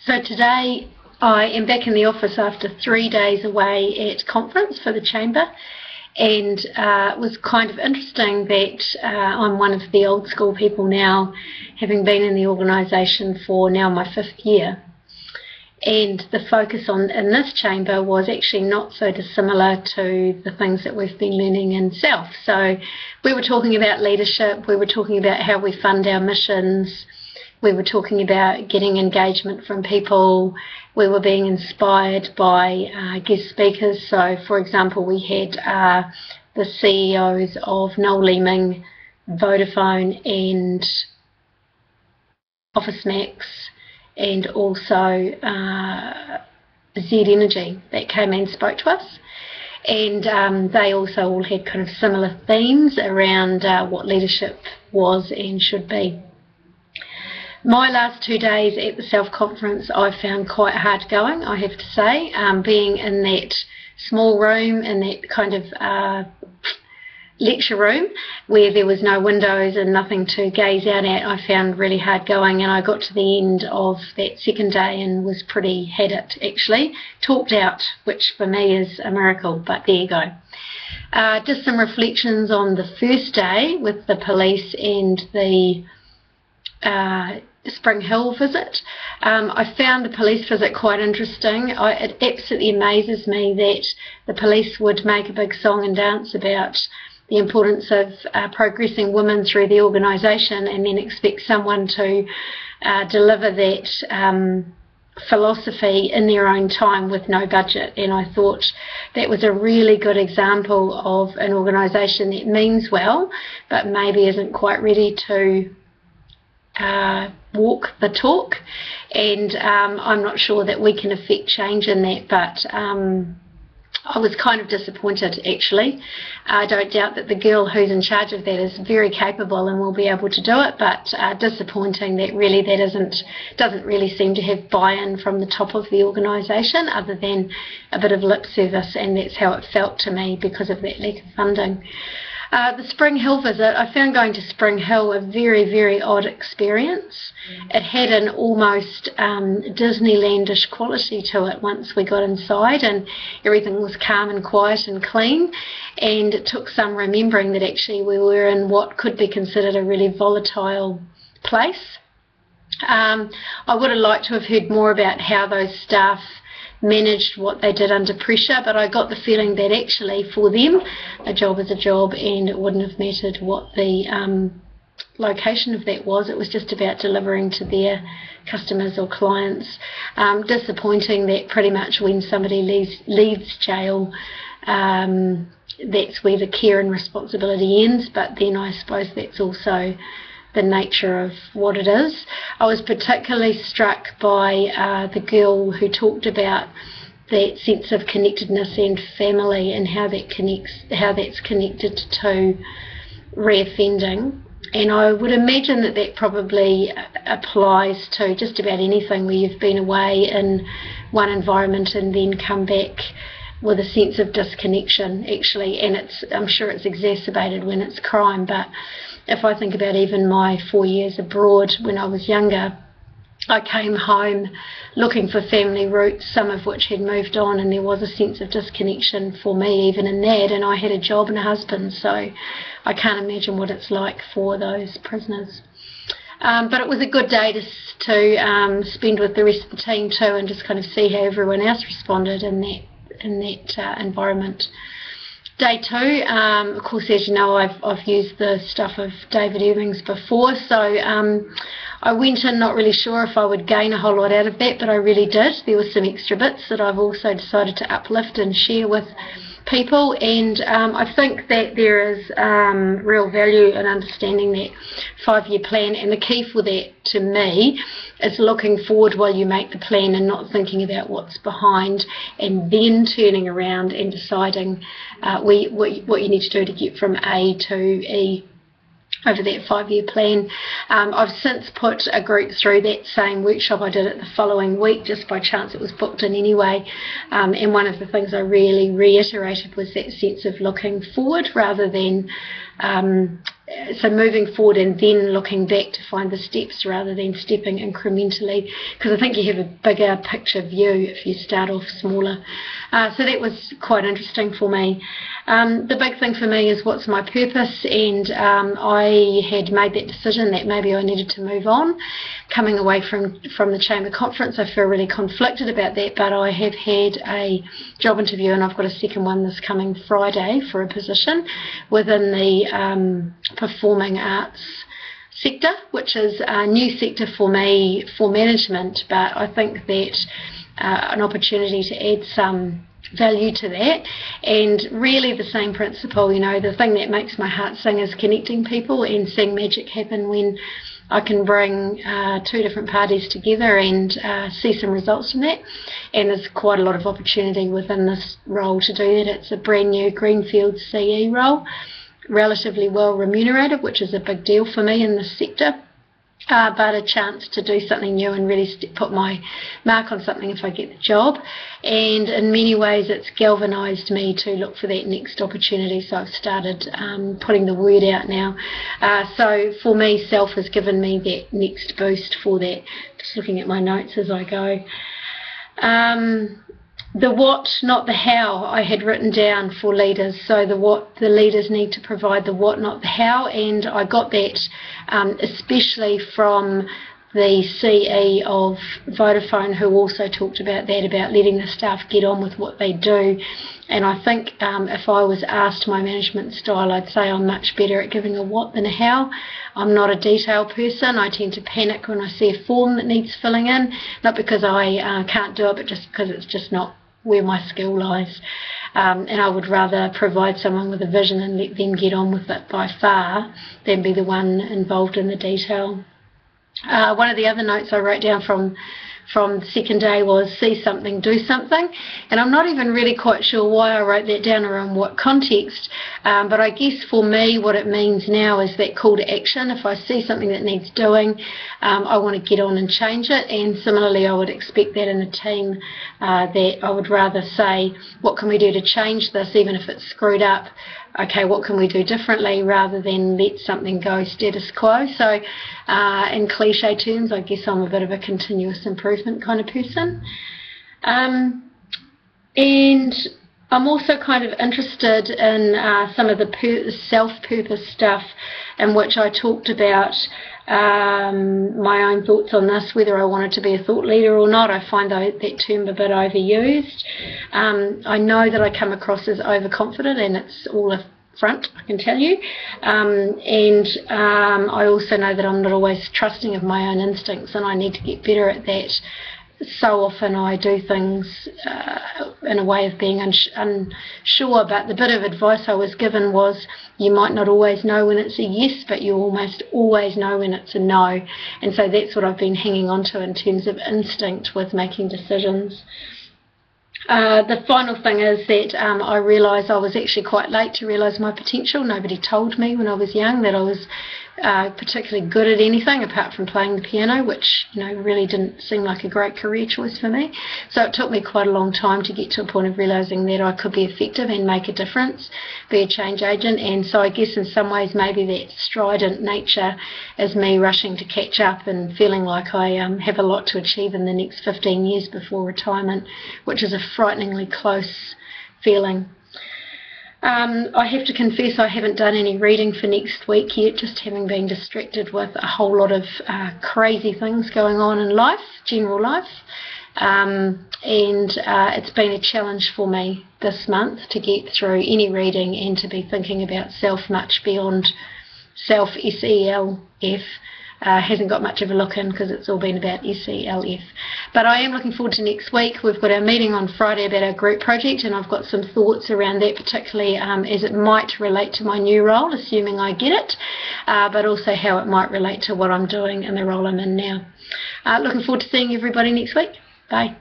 So today I am back in the office after 3 days away at conference for the Chamber, and it was kind of interesting that I'm one of the old school people now, having been in the organisation for now my 5th year. And the focus in this chamber was actually not so dissimilar to the things that we've been learning in CELF. So we were talking about leadership, we were talking about how we fund our missions, we were talking about getting engagement from people, we were being inspired by guest speakers. So for example, we had the CEOs of Noel Leeming, Vodafone and Office Max, and also Z Energy that came and spoke to us, and they also all had kind of similar themes around what leadership was and should be. My last 2 days at the CELF conference I found quite hard going, I have to say. Being in that small room, in that kind of lecture room where there was no windows and nothing to gaze out at, I found really hard going, and I got to the end of that second day and was pretty had it actually. Talked out, which for me is a miracle, but there you go. Just some reflections on the first day with the police and the Spring Hill visit. I found the police visit quite interesting. It absolutely amazes me that the police would make a big song and dance about the importance of progressing women through the organisation and then expect someone to deliver that philosophy in their own time with no budget. And I thought that was a really good example of an organisation that means well but maybe isn't quite ready to walk the talk, and I'm not sure that we can affect change in that, but I was kind of disappointed actually. I don't doubt that the girl who's in charge of that is very capable and will be able to do it, but disappointing that really that doesn't really seem to have buy-in from the top of the organisation other than a bit of lip service, and that's how it felt to me because of that lack of funding. The Spring Hill visit, I found going to Spring Hill a very, very odd experience. It had an almost Disneylandish quality to it once we got inside, and everything was calm and quiet and clean, and it took some remembering that actually we were in what could be considered a really volatile place. I would have liked to have heard more about how those staff managed what they did under pressure, but I got the feeling that actually for them a job is a job and it wouldn't have mattered what the location of that was. It was just about delivering to their customers or clients. Disappointing that pretty much when somebody leaves jail, that's where the care and responsibility ends, but then I suppose that's also the nature of what it is. I was particularly struck by the girl who talked about that sense of connectedness and family and how that's connected to reoffending. And I would imagine that that probably applies to just about anything where you've been away in one environment and then come back with a sense of disconnection actually, and I'm sure it's exacerbated when it's crime, but if I think about even my 4 years abroad when I was younger, I came home looking for family roots, some of which had moved on, and there was a sense of disconnection for me even in that, and I had a job and a husband, so I can't imagine what it's like for those prisoners. But it was a good day to spend with the rest of the team too, and just kind of see how everyone else responded in that environment. Day 2, of course, as you know, I've used the stuff of David Irving's before, so I went in not really sure if I would gain a whole lot out of that, but I really did. There were some extra bits that I've also decided to uplift and share with people, and I think that there is real value in understanding that 5-year plan, and the key for that to me is looking forward while you make the plan and not thinking about what's behind and then turning around and deciding what you need to do to get from A to E over that 5-year plan. I've since put a group through that same workshop. I did it the following week, just by chance it was booked in anyway, and one of the things I really reiterated was that sense of looking forward rather than so moving forward and then looking back to find the steps rather than stepping incrementally, because I think you have a bigger picture view if you start off smaller. So that was quite interesting for me. The big thing for me is what's my purpose, and I had made that decision that maybe I needed to move on. Coming away from the Chamber Conference, I feel really conflicted about that, but I have had a job interview and I've got a second one this coming Friday for a position within the performing arts sector, which is a new sector for me for management, but I think that an opportunity to add some value to that, and really the same principle, you know, the thing that makes my heart sing is connecting people and seeing magic happen when I can bring two different parties together and see some results from that. And there's quite a lot of opportunity within this role to do that. It's a brand new greenfield CE role, relatively well remunerated, which is a big deal for me in this sector. But a chance to do something new and really put my mark on something if I get the job. And in many ways it's galvanised me to look for that next opportunity, so I've started putting the word out now. So for me, CELF has given me that next boost for that. Just looking at my notes as I go. The what, not the how, I had written down for leaders. So the what, the leaders need to provide the what, not the how, and I got that especially from the CE of Vodafone, who also talked about that, about letting the staff get on with what they do. And I think if I was asked my management style, I'd say I'm much better at giving a what than a how. I'm not a detail person. I tend to panic when I see a form that needs filling in, not because I can't do it, but just because it's just not where my skill lies. And I would rather provide someone with a vision and let them get on with it by far than be the one involved in the detail. One of the other notes I wrote down from the second day was see something, do something, and I'm not even really quite sure why I wrote that down or in what context, but I guess for me what it means now is that call to action. If I see something that needs doing, I want to get on and change it, and similarly I would expect that in a team, that I would rather say what can we do to change this, even if it's screwed up. Okay, what can we do differently, rather than let something go status quo. So in cliche terms, I guess I'm a bit of a continuous improvement kind of person. And I'm also kind of interested in some of the self-purpose stuff, in which I talked about my own thoughts on this, whether I wanted to be a thought leader or not. I find that term a bit overused. I know that I come across as overconfident, and it's all a front, I can tell you. I also know that I'm not always trusting of my own instincts, and I need to get better at that. So often I do things in a way of being unsure, but the bit of advice I was given was you might not always know when it's a yes, but you almost always know when it's a no. And so that's what I've been hanging on to in terms of instinct with making decisions. The final thing is that I realised I was actually quite late to realise my potential. Nobody told me when I was young that I was particularly good at anything apart from playing the piano, which, you know, really didn't seem like a great career choice for me. So it took me quite a long time to get to a point of realising that I could be effective and make a difference, be a change agent. And so I guess in some ways maybe that strident nature is me rushing to catch up and feeling like I have a lot to achieve in the next 15 years before retirement, which is a frighteningly close feeling. I have to confess I haven't done any reading for next week yet, just having been distracted with a whole lot of crazy things going on in life, general life. It's been a challenge for me this month to get through any reading and to be thinking about CELF much beyond CELF, SELF. Hasn't got much of a look in because it's all been about CELF. But I am looking forward to next week. We've got our meeting on Friday about our group project, and I've got some thoughts around that, particularly as it might relate to my new role, assuming I get it, but also how it might relate to what I'm doing in the role I'm in now. Looking forward to seeing everybody next week. Bye.